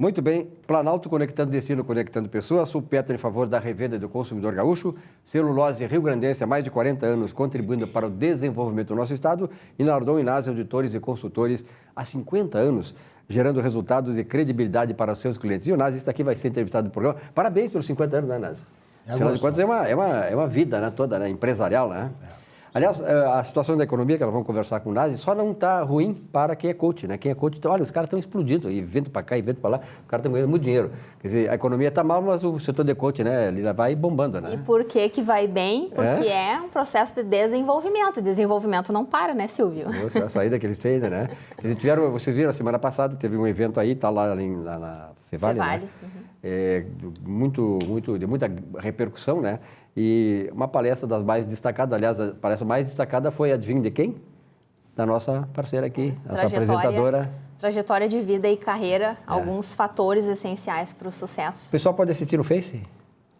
Muito bem, Planalto conectando destino, conectando pessoas, Sulpetra em favor da revenda do consumidor gaúcho, Celulose Rio Grandense há mais de 40 anos contribuindo para o desenvolvimento do nosso estado e Nardon Inácio Auditores e Consultores há 50 anos, gerando resultados e credibilidade para os seus clientes. E o Nazi está aqui, vai ser entrevistado no programa. Parabéns pelos 50 anos, né, Nazi? Afinal de contas, é uma vida, né, toda, né, empresarial, né? Aliás, a situação da economia, que nós vamos conversar com o Nazi, só não está ruim para quem é coach, né? Quem é coach, olha, os caras estão explodindo, e vento para cá, e vento para lá, os caras estão ganhando muito dinheiro. Quer dizer, a economia está mal, mas o setor de coach, né, ele vai bombando, né? E por que vai bem? Porque é um processo de desenvolvimento. E desenvolvimento não para, né, Silvio? Nossa, a saída que eles têm, né? Eles tiveram, vocês viram, a semana passada, teve um evento aí, está lá na Fevale, né? De muita repercussão, né? E uma palestra das mais destacadas, aliás, a palestra mais destacada foi, adivinha de quem? Da nossa parceira aqui, nossa apresentadora. Trajetória de vida e carreira, alguns fatores essenciais para o sucesso. O pessoal pode assistir no Face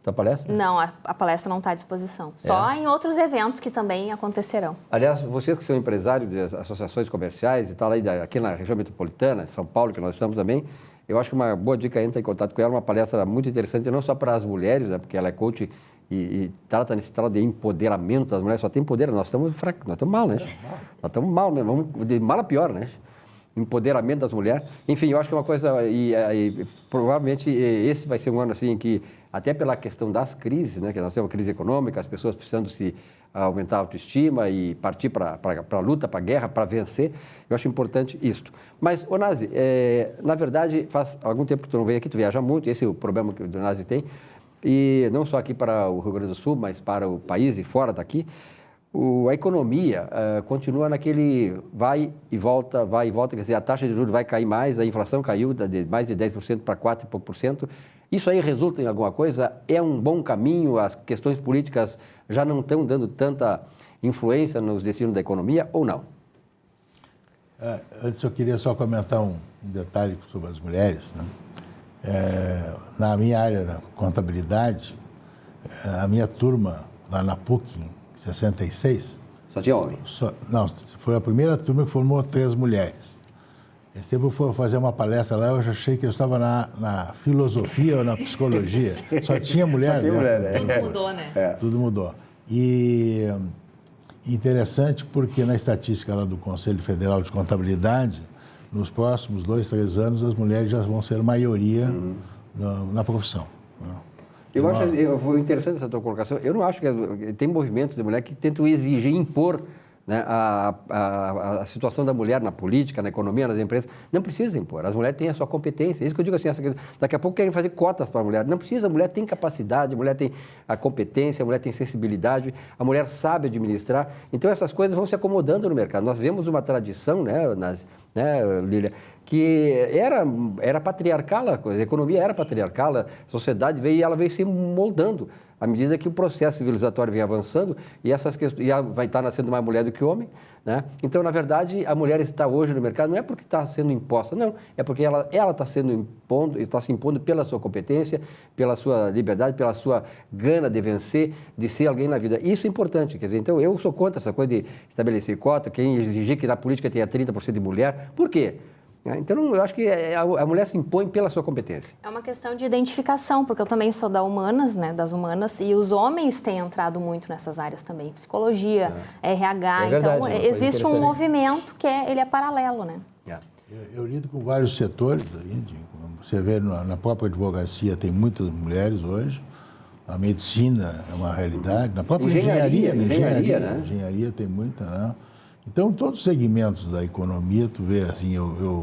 da palestra? Não, a palestra não está à disposição. Só em outros eventos que também acontecerão. Aliás, vocês que são empresários de associações comerciais e tal, aí aqui na região metropolitana, São Paulo, que nós estamos também, eu acho que uma boa dica é entrar em contato com ela, uma palestra muito interessante, não só para as mulheres, né, porque ela é coach e trata nesse trato de empoderamento das mulheres, só tem poder, nós estamos fracos, nós estamos mal, né? Nós estamos mal mesmo, vamos de mal a pior, né? Empoderamento das mulheres. Enfim, eu acho que é uma coisa, e provavelmente esse vai ser um ano assim que, até pela questão das crises, né? Que nós temos uma crise econômica, as pessoas precisando se aumentar a autoestima e partir para a luta, para a guerra, para vencer, eu acho importante isto. Mas, ô Nazi, na verdade, faz algum tempo que tu não veio aqui, tu viaja muito, esse é o problema que o Nazi tem, e não só aqui para o Rio Grande do Sul, mas para o país e fora daqui, a economia continua naquele vai e volta, quer dizer, a taxa de juros vai cair mais, a inflação caiu de mais de 10% para 4 e pouco por cento. Isso aí resulta em alguma coisa? É um bom caminho? As questões políticas já não estão dando tanta influência nos destinos da economia ou não? Antes eu queria só comentar um detalhe sobre as mulheres, né? Na minha área da contabilidade, a minha turma lá na PUC, em 66... Só tinha homem? Não, foi a primeira turma que formou 3 mulheres. Esse tempo eu fui fazer uma palestra lá, eu já achei que eu estava na filosofia ou na psicologia. Só tinha mulher. Só tinha mulher, né? Tudo mudou, né? Tudo mudou. E interessante porque na estatística lá do Conselho Federal de Contabilidade, nos próximos 2, 3 anos, as mulheres já vão ser maioria na profissão. Eu acho interessante essa tua colocação. Eu não acho que tem movimentos de mulher que tentam exigir, impor, né, a situação da mulher na política, na economia, nas empresas. Não precisa impor. As mulheres têm a sua competência. Isso que eu digo assim, daqui a pouco querem fazer cotas para a mulher. Não precisa, a mulher tem capacidade, a mulher tem a competência, a mulher tem sensibilidade, a mulher sabe administrar. Então essas coisas vão se acomodando no mercado. Nós vemos uma tradição, né, Lília, que era patriarcal, a economia era patriarcal, a sociedade veio e ela veio se moldando à medida que o processo civilizatório vem avançando e essas questões, vai estar nascendo mais mulher do que homem, né? Então, na verdade, a mulher está hoje no mercado não é porque está sendo imposta, não, é porque ela está se impondo pela sua competência, pela sua liberdade, pela sua gana de vencer, de ser alguém na vida. Isso é importante, quer dizer, então eu sou contra essa coisa de estabelecer cota, quem exigir que na política tenha 30% de mulher. Por quê? Então, eu acho que a mulher se impõe pela sua competência. É uma questão de identificação, porque eu também sou das humanas, e os homens têm entrado muito nessas áreas também, psicologia, RH, verdade, então existe um movimento que ele é paralelo, né? Eu lido com vários setores, você vê na própria advocacia tem muitas mulheres hoje, a medicina é uma realidade, na própria engenharia, né? Engenharia tem muita, né? Então, todos os segmentos da economia, tu vê, assim,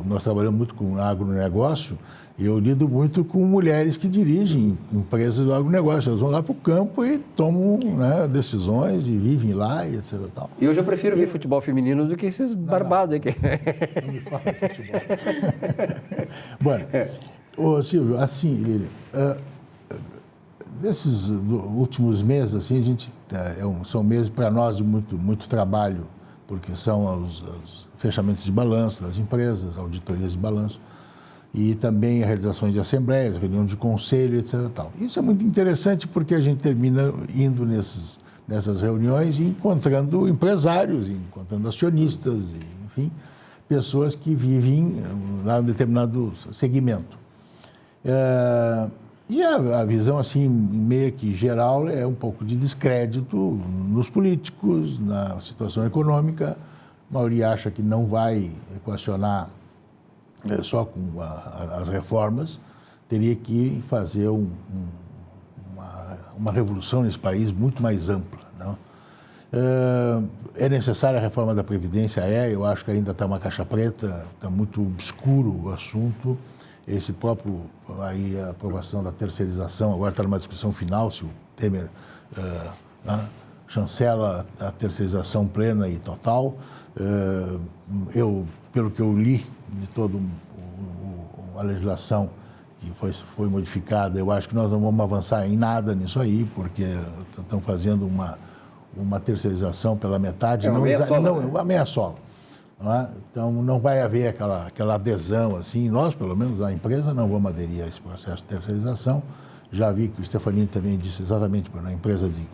nós trabalhamos muito com agronegócio e eu lido muito com mulheres que dirigem empresas do agronegócio. Elas vão lá para o campo e tomam, né, decisões e vivem lá e etc. Tal. E hoje eu prefiro ver futebol feminino do que esses barbados aqui. Não me fala de futebol. Bom, Silvio, assim, Lília, nesses últimos meses, assim, a gente, são meses para nós de muito trabalho, porque são os fechamentos de balanço das empresas, auditorias de balanço, e também a realização de assembleias, reunião de conselho, etc. Tal. Isso é muito interessante porque a gente termina indo nessas reuniões e encontrando empresários, encontrando acionistas, enfim, pessoas que vivem lá em um determinado segmento. E a visão, assim, meio que geral, é um pouco de descrédito nos políticos, na situação econômica. A maioria acha que não vai equacionar só com as reformas, teria que fazer uma revolução nesse país muito mais ampla, não? É necessária a reforma da Previdência? Eu acho que ainda está uma caixa preta, está muito obscuro o assunto. Esse próprio, aí, a aprovação da terceirização, agora está numa discussão final, se o Temer chancela a terceirização plena e total. Pelo que eu li de toda a legislação que foi modificada, eu acho que nós não vamos avançar em nada nisso aí, porque estão fazendo uma terceirização pela metade. Uma meia sola. Uma meia sola. Não é? Então, não vai haver aquela adesão assim. Nós, pelo menos, na empresa, não vamos aderir a esse processo de terceirização. Já vi que o Stefanini também disse exatamente na empresa de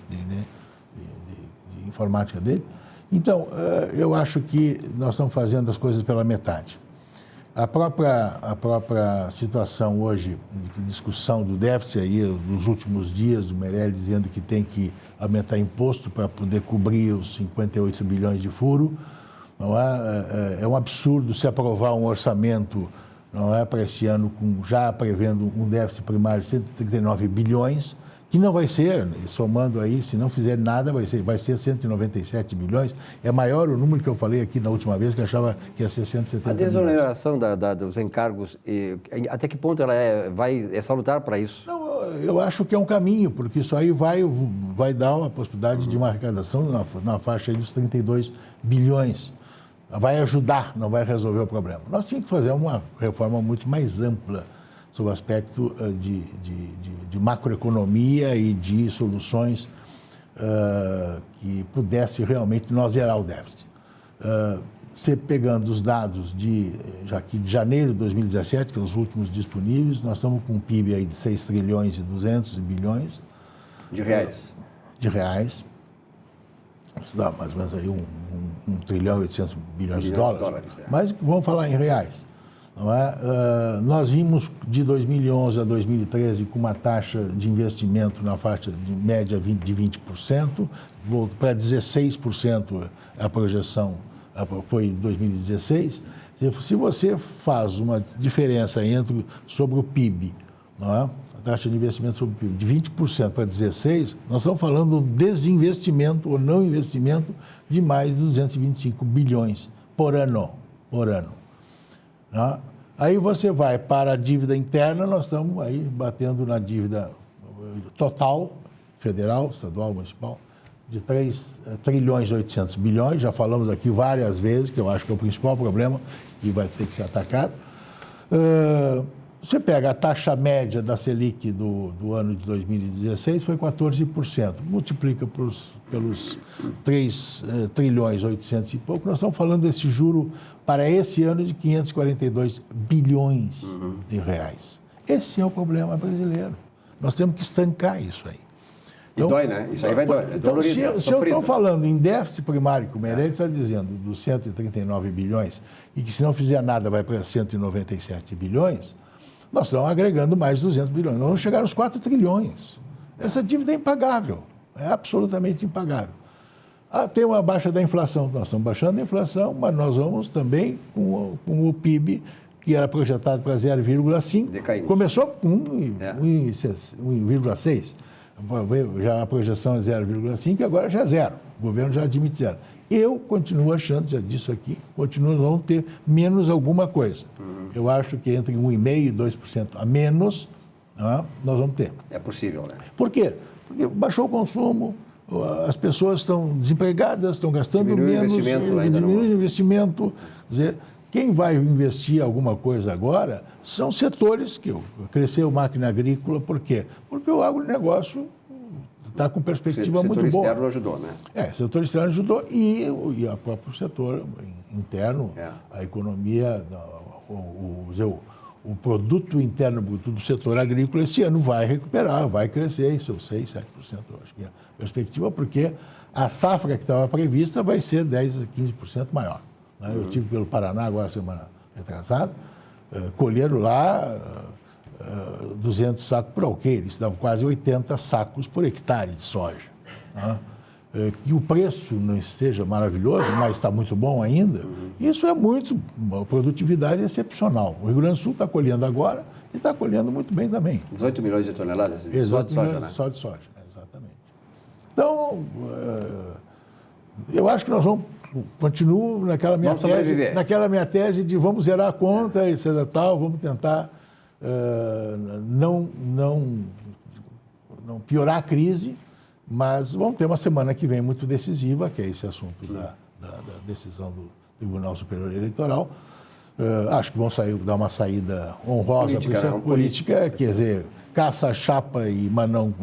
informática dele. Então, eu acho que nós estamos fazendo as coisas pela metade. A própria situação hoje, de discussão do déficit aí, nos últimos dias, o Meirelles dizendo que tem que aumentar imposto para poder cobrir os 58 bilhões de furo. Não é um absurdo se aprovar um orçamento, não é, para esse ano, já prevendo um déficit primário de 139 bilhões, que não vai ser, somando aí, se não fizer nada, vai ser 197 bilhões. É maior o número que eu falei aqui na última vez, que eu achava que ia ser 170 bilhões. A desoneração dos encargos, até que ponto ela é salutar para isso? Não, eu acho que é um caminho, porque isso aí vai dar uma possibilidade de uma arrecadação na faixa aí dos 32 bilhões. Vai ajudar, não vai resolver o problema. Nós tínhamos que fazer uma reforma muito mais ampla sobre o aspecto de macroeconomia e de soluções que pudesse realmente nós zerar o déficit. Você pegando os dados de janeiro de 2017, que são os últimos disponíveis, nós estamos com um PIB aí de 6 trilhões e 200 bilhões. De reais. De reais. Isso dá mais ou menos aí 1 trilhão e 800 bilhões de dólares. Mas vamos falar em reais. Não é? Nós vimos de 2011 a 2013 com uma taxa de investimento na faixa de média de 20%, para 16% a projeção foi em 2016. Se você faz uma diferença sobre o PIB, não é? A taxa de investimento sobre o PIB de 20% para 16%, nós estamos falando de desinvestimento ou não investimento de mais de 225 bilhões por ano. Né? Aí você vai para a dívida interna, nós estamos aí batendo na dívida total, federal, estadual, municipal, de 3 trilhões e 800 bilhões, já falamos aqui várias vezes, que eu acho que é o principal problema que vai ter que ser atacado. Você pega a taxa média da Selic do ano de 2016, foi 14%. Multiplica pelos 3 trilhões e 800 e pouco, nós estamos falando desse juro para esse ano de 542 bilhões de reais. Esse é o problema brasileiro. Nós temos que estancar isso aí. Então, e dói, né? Isso aí vai doer. Então, se eu estou falando em déficit primário, que o Meirelles está dizendo, dos 139 bilhões, e que se não fizer nada vai para 197 bilhões, nós estamos agregando mais 200 bilhões. Nós vamos chegar aos 4 trilhões. Essa dívida é impagável, é absolutamente impagável. Tem uma baixa da inflação, nós estamos baixando a inflação, mas nós vamos também com o PIB, que era projetado para 0,5, começou com 1,6. Já a projeção é 0,5 e agora já é zero. O governo já admite zero. Eu continuo achando, já disse aqui, vamos ter menos alguma coisa. Eu acho que entre 1,5% e 2% a menos, nós vamos ter. É possível, né? Por quê? Porque baixou o consumo, as pessoas estão desempregadas, estão gastando menos, diminui o investimento. Quer dizer, quem vai investir alguma coisa agora são setores que cresceu máquina agrícola, por quê? Porque o agronegócio está com perspectiva muito boa. O setor externo ajudou, né? O setor externo ajudou e o próprio setor interno, a economia, o produto interno bruto do setor agrícola esse ano vai recuperar, vai crescer em seus 6%, 7%, eu acho que é a perspectiva, porque a safra que estava prevista vai ser 10% a 15% maior. Eu estive pelo Paraná agora semana retrasada, colheram lá 200 sacos por alqueire, isso dá quase 80 sacos por hectare de soja. Né? Que o preço não esteja maravilhoso, mas está muito bom ainda, isso é uma produtividade excepcional. O Rio Grande do Sul está colhendo agora e está colhendo muito bem também. 18 milhões de toneladas só de soja, né? Só de soja, exatamente. Então, eu acho que nós vamos continuo naquela minha tese de vamos zerar a conta, etc. Tal, vamos tentar não piorar a crise, mas vamos ter uma semana que vem muito decisiva, que é esse assunto da decisão do Tribunal Superior Eleitoral. Acho que vão dar uma saída honrosa para a política, quer dizer, caça a chapa, mas não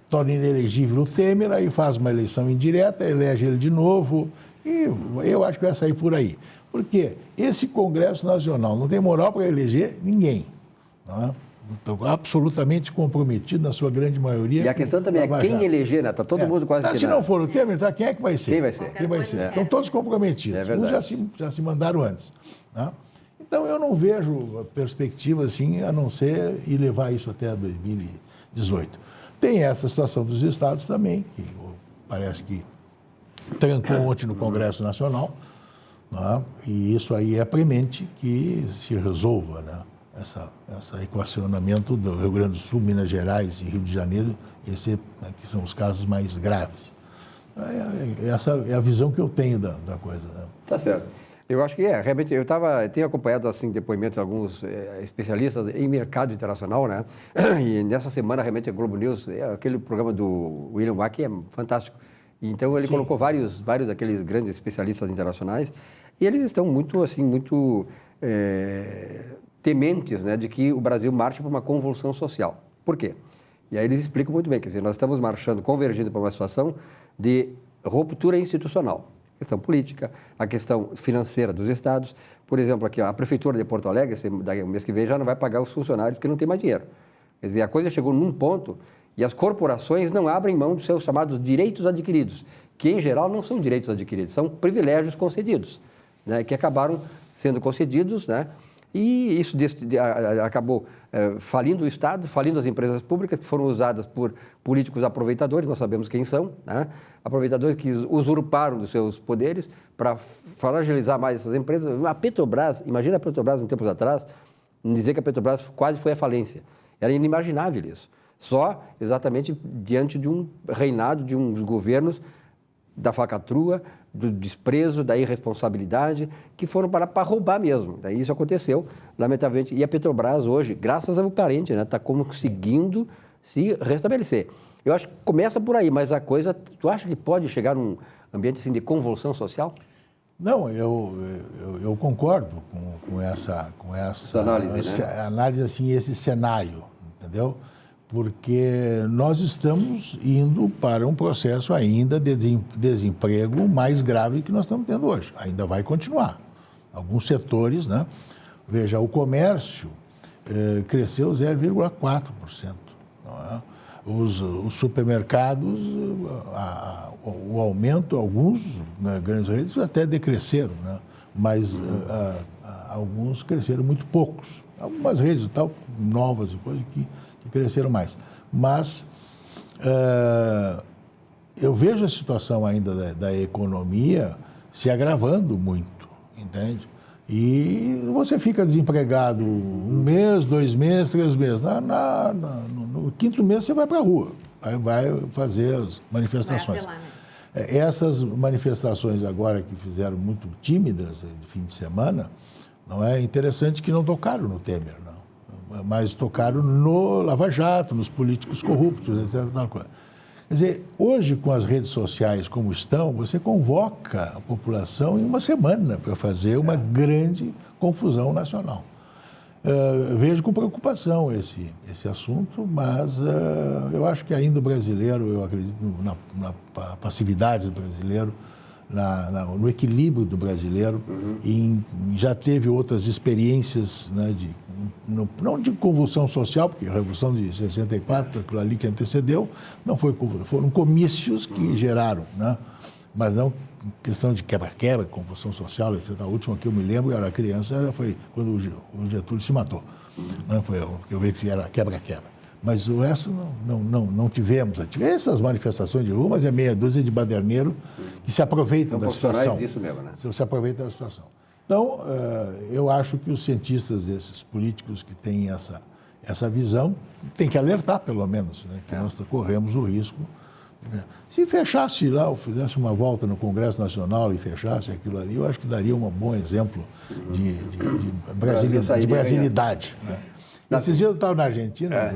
torna inelegível o Temer, aí faz uma eleição indireta, elege ele de novo, e eu acho que vai sair por aí. Porque esse Congresso Nacional não tem moral para eleger ninguém. Não é? Estão absolutamente comprometidos, na sua grande maioria. E a questão também é quem eleger, né? Está todo mundo quase que... Se não for o Temer, tá, quem é que vai ser? Quem vai ser? Quem vai ser? Estão todos comprometidos. É verdade. Uns já se mandaram antes. Né? Então, eu não vejo perspectiva assim, a não ser ir levar isso até 2018. Tem essa situação dos estados também, que parece que trancou ontem no Congresso Nacional, né? E isso aí é premente que se resolva, né? Esse equacionamento do Rio Grande do Sul, Minas Gerais e Rio de Janeiro, que são os casos mais graves. Essa é a visão que eu tenho da coisa. Né? Tá certo. Eu acho que realmente, tenho acompanhado assim depoimentos de alguns especialistas em mercado internacional, né? E nessa semana realmente a Globo News, aquele programa do William Wack é fantástico. Então ele colocou vários daqueles grandes especialistas internacionais e eles estão muito tementes, né, de que o Brasil marche para uma convulsão social. Por quê? E aí eles explicam muito bem, quer dizer, nós estamos convergindo para uma situação de ruptura institucional. A questão política, a questão financeira dos estados. Por exemplo, aqui a Prefeitura de Porto Alegre, o mês que vem, já não vai pagar os funcionários porque não tem mais dinheiro. Quer dizer, a coisa chegou num ponto e as corporações não abrem mão dos seus chamados direitos adquiridos, que em geral não são direitos adquiridos, são privilégios concedidos, né, que acabaram sendo concedidos, né, e isso acabou falindo o Estado, falindo as empresas públicas, que foram usadas por políticos aproveitadores, nós sabemos quem são, né? Aproveitadores que usurparam dos seus poderes para fragilizar mais essas empresas. A Petrobras, imagina a Petrobras uns tempos atrás, dizer que a Petrobras quase foi à falência. Era inimaginável isso. Só exatamente diante de um reinado, de uns governos da falcatrua, do desprezo, da irresponsabilidade, que foram para roubar mesmo. Daí isso aconteceu, lamentavelmente. E a Petrobras hoje, graças ao parente, está conseguindo se restabelecer. Eu acho que começa por aí, mas a coisa, tu acha que pode chegar num ambiente assim, de convulsão social? Não, eu concordo com essa análise, né? Análise, assim, esse cenário, entendeu? Porque nós estamos indo para um processo ainda de desemprego mais grave que nós estamos tendo hoje. Ainda vai continuar. Alguns setores, né? Veja, o comércio cresceu 0,4%. Não é? Os supermercados, o aumento, alguns, né, grandes redes, até decresceram, né? Mas alguns cresceram muito poucos. Algumas redes e tal, novas e coisas que cresceram mais. Mas eu vejo a situação ainda da economia se agravando muito, entende? E você fica desempregado 1 mês, 2 meses, 3 meses. No 5º mês você vai para a rua, vai fazer as manifestações. Vai apelar, né? Essas manifestações agora que fizeram muito tímidas de fim de semana, não é interessante que não tocaram no Temer, não. Mas tocaram no Lava Jato, nos políticos corruptos, etc. Quer dizer, hoje com as redes sociais como estão, você convoca a população em uma semana para fazer uma grande confusão nacional. Vejo com preocupação esse assunto, mas eu acho que ainda o brasileiro, eu acredito na passividade do brasileiro, no equilíbrio do brasileiro, e já teve outras experiências, né, não de convulsão social, porque a Revolução de 64, aquilo ali que antecedeu, foram comícios que geraram, né, mas questão de quebra-quebra, compulsão social, etc. A última que eu me lembro, eu era criança, foi quando o Getúlio se matou. Não foi eu vi que era quebra-quebra. Mas o resto não tivemos. Tivemos essas manifestações de rua, mas é meia dúzia de baderneiro que se aproveitam da situação. Disso mesmo, né? Se aproveita da situação. Então, eu acho que os cientistas, esses políticos que têm essa visão, têm que alertar, pelo menos, né, que nós corremos o risco. Se fechasse lá, ou fizesse uma volta no Congresso Nacional e fechasse aquilo ali, eu acho que daria um bom exemplo de brasilidade. Né? Esses dias eu estava na Argentina,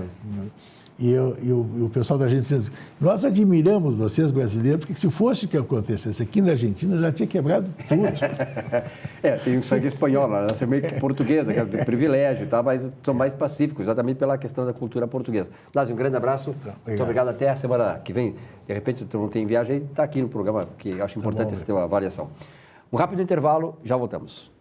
e o pessoal da Argentina disse, nós admiramos vocês brasileiros, porque se fosse o que acontecesse aqui na Argentina, já tinha quebrado tudo. Tem um sangue espanhol, nasceu meio que portuguesa, que é privilégio, tá? Mas são mais pacíficos, exatamente pela questão da cultura portuguesa. Násio, um grande abraço, muito obrigado, até a semana que vem. De repente, tu não tem viagem, aí está aqui no programa, que eu acho importante essa tua avaliação. Um rápido intervalo, já voltamos.